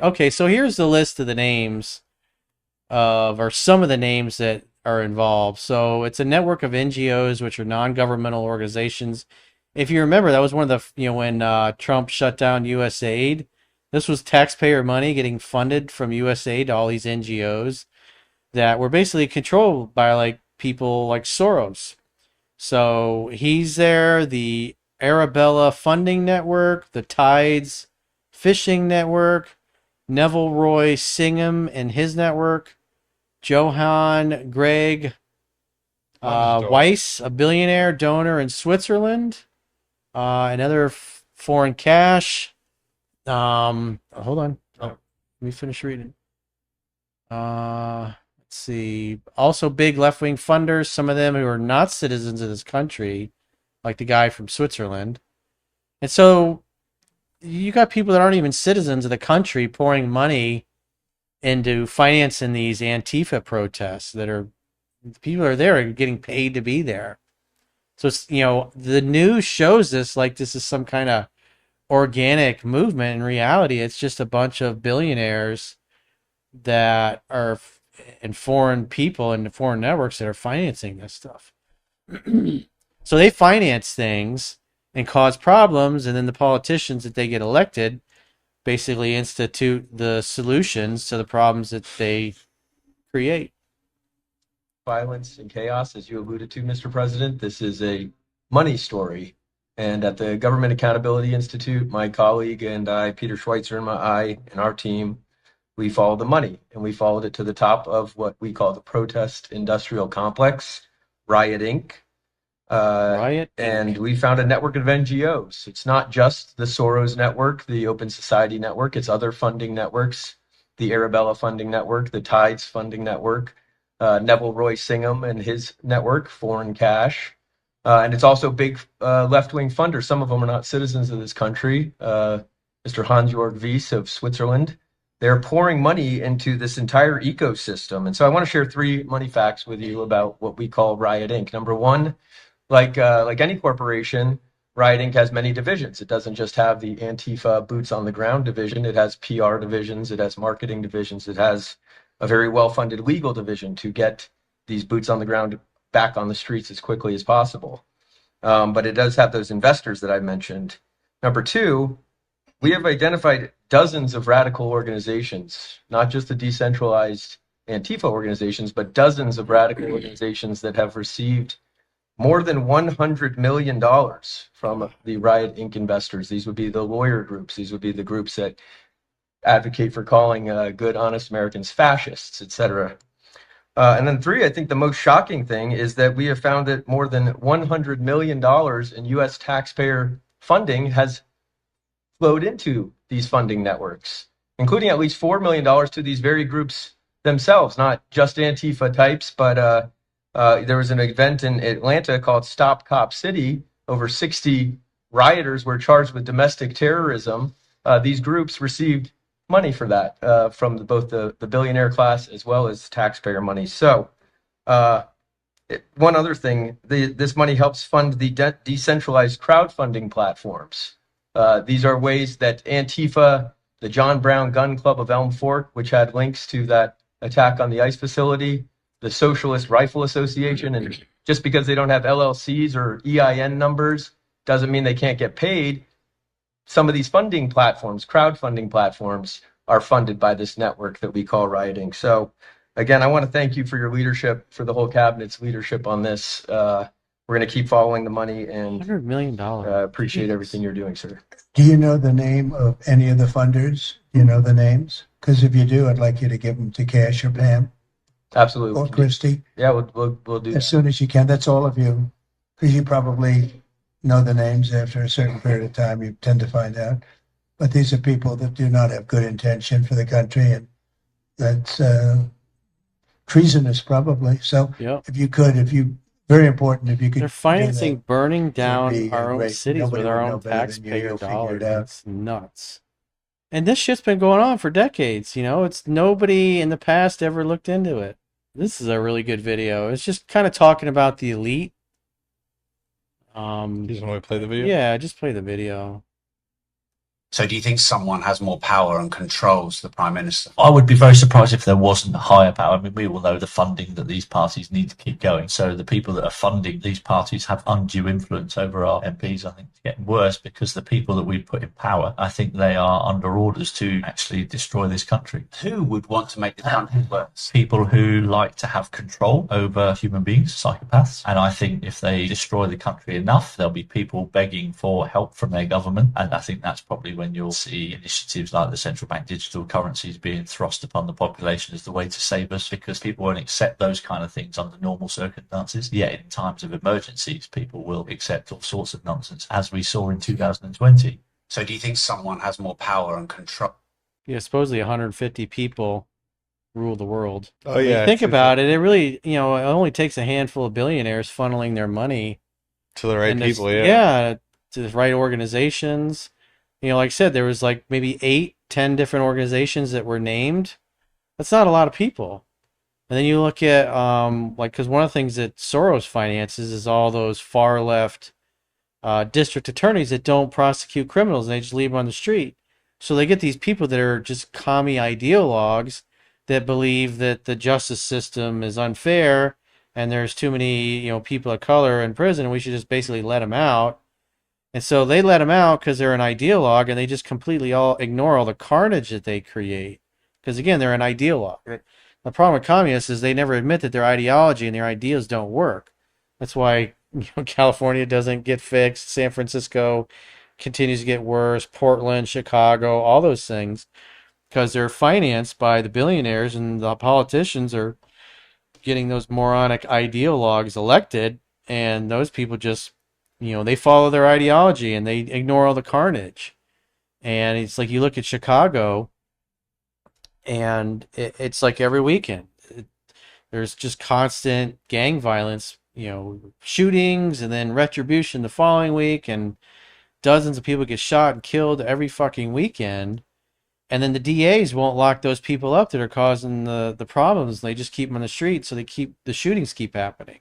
Okay, so here's the list of the names or some of the names that are involved. So it's a network of NGOs, which are non-governmental organizations. If you remember, that was one of the, when Trump shut down USAID, this was taxpayer money getting funded from USAID to all these NGOs that were basically controlled by like people like Soros. So he's there, the Arabella Funding Network, the Tides Fishing Network, Neville Roy Singham and his network, Johann Greg Money store. Weiss, a billionaire donor in Switzerland, another foreign cash. Hold on. Oh, let me finish reading. Let's see. Also, big left wing funders, some of them who are not citizens of this country, like the guy from Switzerland. And so you got people that aren't even citizens of the country pouring money into financing these Antifa protests that are, people are there and getting paid to be there. So it's, the news shows this like this is some kind of organic movement. In reality, it's just a bunch of billionaires that are and foreign people and foreign networks that are financing this stuff. So they finance things and cause problems, and then the politicians that they get elected basically institute the solutions to the problems that they create. Violence and chaos, as you alluded to, Mr. President. This is a money story. And at the Government Accountability Institute, my colleague and I, Peter Schweitzer and our team, we followed the money, and we followed it to the top of what we call the protest industrial complex, Riot Inc. Riot And Inc. we found a network of NGOs. It's not just the Soros network, the Open Society network, it's other funding networks, the Arabella funding network, the Tides funding network, Neville Roy Singham and his network, Foreign Cash. And it's also big left-wing funders. Some of them are not citizens of this country. Mr. Hans-Jörg Wyss of Switzerland. They're pouring money into this entire ecosystem. And so I want to share 3 money facts with you about what we call Riot Inc. Number one, like any corporation, Riot Inc. has many divisions. It doesn't just have the Antifa boots on the ground division. It has PR divisions. It has marketing divisions. It has a very well-funded legal division to get these boots on the ground back on the streets as quickly as possible. But it does have those investors that I mentioned. Number 2, we have identified dozens of radical organizations, not just the decentralized Antifa organizations, but dozens of radical organizations that have received more than $100 million from the Riot Inc. investors. These would be the lawyer groups. These would be the groups that advocate for calling good, honest Americans fascists, etc. And then 3, I think the most shocking thing is that we have found that more than $100 million in U.S. taxpayer funding has flowed into these funding networks, including at least $4 million to these very groups themselves, not just Antifa types, but there was an event in Atlanta called Stop Cop City. Over 60 rioters were charged with domestic terrorism. These groups received money for that from both the billionaire class as well as taxpayer money. So one other thing, this money helps fund the decentralized crowdfunding platforms. These are ways that Antifa, the John Brown Gun Club of Elm Fork, which had links to that attack on the ICE facility, the Socialist Rifle Association, and just because they don't have LLCs or EIN numbers doesn't mean they can't get paid. Some of these funding platforms, crowdfunding platforms, are funded by this network that we call Riot Inc. So again, I want to thank you for your leadership, for the whole cabinet's leadership on this. We're going to keep following the money and $100 million. appreciate everything you're doing, sir. Do you know the name of any of the funders? Do you know the names? Because if you do, I'd like you to give them to Cash or Pam Absolutely. or Christy Yeah, we'll do as that. soon as you can. That's all of you, because you probably know the names after a certain period of time. You tend to find out. But these are people that do not have good intention for the country, and that's treasonous, probably. So Yep. if you could, very important, if you could. They're financing that, burning down be our own great. cities Nobody with our would know own better than you. taxpayer You'll figure dollars. it out. It's nuts. And this shit's been going on for decades, It's nobody in the past ever looked into it. This is a really good video. It's just kind of talking about the elite. You just want to play the video? Yeah, just play the video. So do you think someone has more power and controls the prime minister? I would be very surprised if there wasn't a higher power. I mean, we all know the funding that these parties need to keep going. So the people that are funding these parties have undue influence over our MPs. I think it's getting worse because the people that we put in power, I think they are under orders to actually destroy this country. Who would want to make the country worse? People who like to have control over human beings, psychopaths. And I think if they destroy the country enough, there'll be people begging for help from their government. And I think that's probably when you'll see initiatives like the central bank digital currencies being thrust upon the population as the way to save us, because people won't accept those kind of things under normal circumstances. Yet in times of emergencies, people will accept all sorts of nonsense, as we saw in 2020. So do you think someone has more power and control? Yeah, supposedly 150 people rule the world. Oh When you yeah, think about it, it really, it only takes a handful of billionaires funneling their money to the right and this- people. Yeah. yeah, to the right organizations. Like I said, there was like maybe 8, 10 different organizations that were named. That's not a lot of people. And then you look at because one of the things that Soros finances is all those far left district attorneys that don't prosecute criminals and they just leave them on the street. So they get these people that are just commie ideologues that believe that the justice system is unfair and there's too many people of color in prison and we should just basically let them out. And so they let them out because they're an ideologue and they just completely all ignore all the carnage that they create. Because again, they're an ideologue. The problem with communists is they never admit that their ideology and their ideas don't work. That's why California doesn't get fixed. San Francisco continues to get worse. Portland, Chicago, all those things. Because they're financed by the billionaires and the politicians are getting those moronic ideologues elected. And those people just they follow their ideology and they ignore all the carnage. And it's like you look at Chicago and it's like every weekend. There's just constant gang violence, shootings and then retribution the following week. And dozens of people get shot and killed every fucking weekend. And then the DAs won't lock those people up that are causing the problems. They just keep them on the street so the shootings keep happening.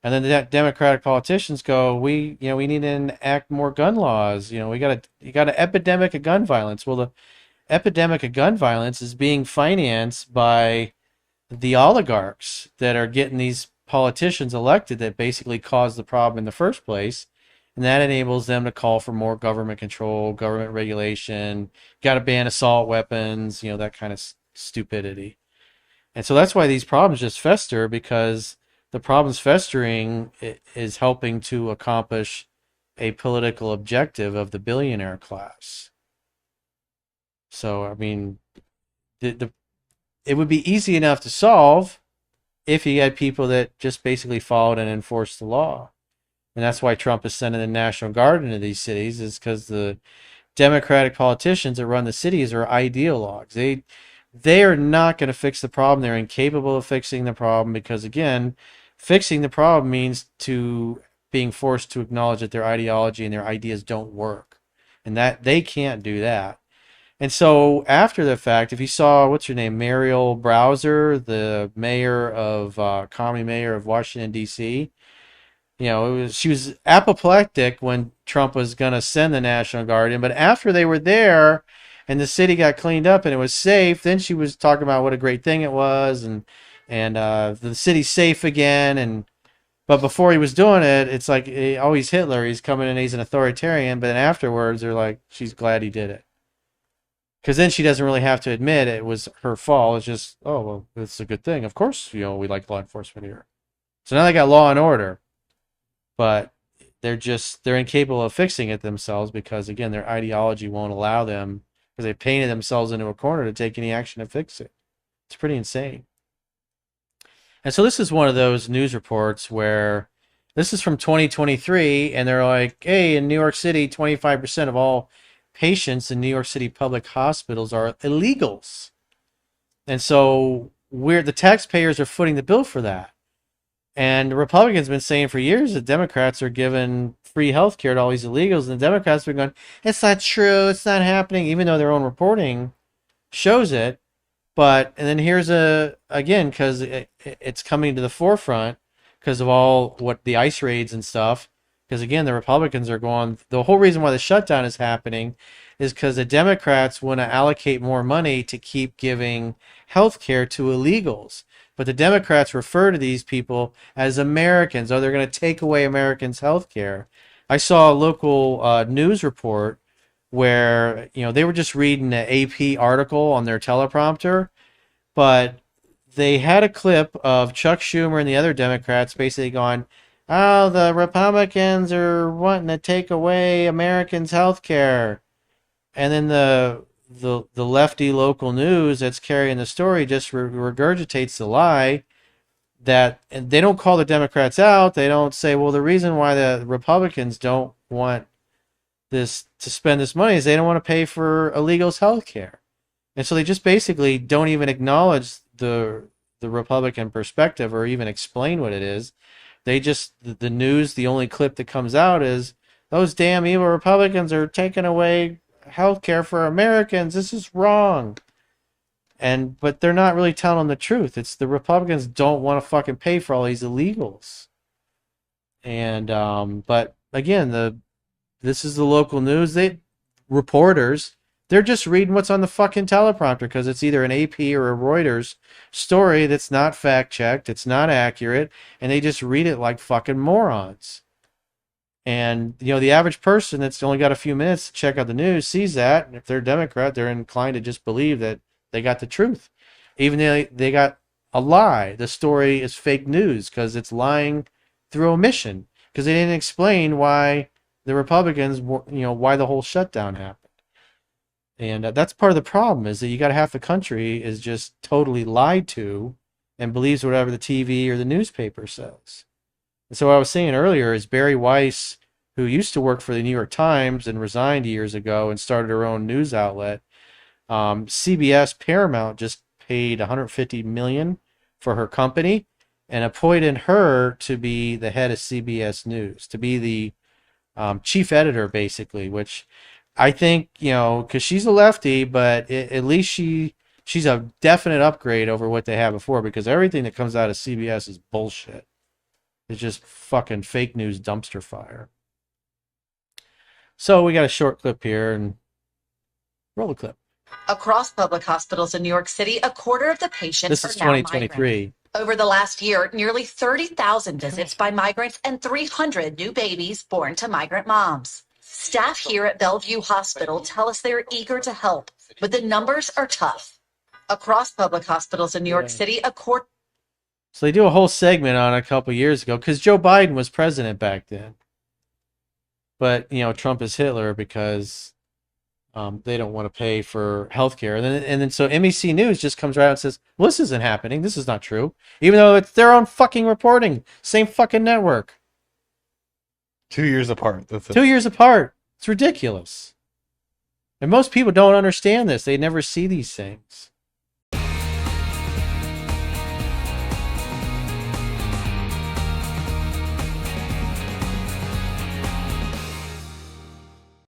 And then the Democratic politicians go, we need to enact more gun laws. You got an epidemic of gun violence. Well, the epidemic of gun violence is being financed by the oligarchs that are getting these politicians elected that basically caused the problem in the first place. And that enables them to call for more government control, government regulation, got to ban assault weapons, that kind of stupidity. And so that's why these problems just fester, because the problems festering is helping to accomplish a political objective of the billionaire class. So, I mean, it would be easy enough to solve if you had people that just basically followed and enforced the law. And that's why Trump is sending the National Guard into these cities, is because the Democratic politicians that run the cities are ideologues. They are not going to fix the problem. They're incapable of fixing the problem because, again, fixing the problem means being forced to acknowledge that their ideology and their ideas don't work. And that they can't do that. And so after the fact, if you saw, what's her name, Muriel Browser, the commie mayor of Washington, D.C., she was apoplectic when Trump was going to send the National Guard in. But after they were there and the city got cleaned up and it was safe, then she was talking about what a great thing it was and the city's safe again. But before he was doing it, it's like, he's Hitler. He's coming in, he's an authoritarian. But then afterwards, they're like, she's glad he did it. Because then she doesn't really have to admit it was her fault. It's just, oh, well, it's a good thing. Of course, we like law enforcement here. So now they got law and order. But they're incapable of fixing it themselves because, again, their ideology won't allow them, because they painted themselves into a corner to take any action to fix it. It's pretty insane. And so this is one of those news reports where this is from 2023, and they're like, hey, in New York City, 25% of all patients in New York City public hospitals are illegals. And so the taxpayers are footing the bill for that. And the Republicans have been saying for years that Democrats are giving free health care to all these illegals, and the Democrats have been going, it's not true, it's not happening, even though their own reporting shows it. And then here's again, because it's coming to the forefront because of all what the ICE raids and stuff. Because again, the Republicans are going, the whole reason why the shutdown is happening is because the Democrats want to allocate more money to keep giving health care to illegals. But the Democrats refer to these people as Americans. Oh, they're going to take away Americans' health care. I saw a local news report where, they were just reading an AP article on their teleprompter, but they had a clip of Chuck Schumer and the other Democrats basically going, oh, the Republicans are wanting to take away Americans' health care. And then the lefty local news that's carrying the story just regurgitates the lie that, and they don't call the Democrats out. They don't say, well, the reason why the Republicans don't want this to spend this money is they don't want to pay for illegals' health care. And so they just basically don't even acknowledge the Republican perspective or even explain what it is. They just, the news, the only clip that comes out is, those damn evil Republicans are taking away health care for Americans. This is wrong. But they're not really telling the truth. It's the Republicans don't want to fucking pay for all these illegals. And but again, this is the local news. Reporters, they're just reading what's on the fucking teleprompter because it's either an AP or a Reuters story that's not fact checked, it's not accurate, and they just read it like fucking morons. And the average person that's only got a few minutes to check out the news sees that, and if they're a Democrat, they're inclined to just believe that they got the truth, even though they got a lie. The story is fake news because it's lying through omission, because they didn't explain why the Republicans, why the whole shutdown happened. And that's part of the problem, is that you got half the country is just totally lied to and believes whatever the TV or the newspaper says. And so what I was saying earlier is Barry Weiss, who used to work for the New York Times and resigned years ago and started her own news outlet. CBS Paramount just paid $150 million for her company and appointed her to be the head of CBS News, to be the chief editor, basically, which I think, because she's a lefty, but at least she's a definite upgrade over what they had before, because everything that comes out of CBS is bullshit. It's just fucking fake news dumpster fire. So we got a short clip here, and roll the clip. Across public hospitals in New York City, a quarter of the patients This is are now 2023. migrants. Over the last year, nearly 30,000 visits by migrants and 300 new babies born to migrant moms. Staff here at Bellevue Hospital tell us they're eager to help, but the numbers are tough. Across public hospitals in New York City, a quarter. So they do a whole segment on it a couple years ago, because Joe Biden was president back then. But, Trump is Hitler because they don't want to pay for healthcare. And then so NBC News just comes right out and says, well, this isn't happening. This is not true. Even though it's their own fucking reporting. Same fucking network. 2 years apart. That's it. 2 years apart. It's ridiculous. And most people don't understand this. They never see these things.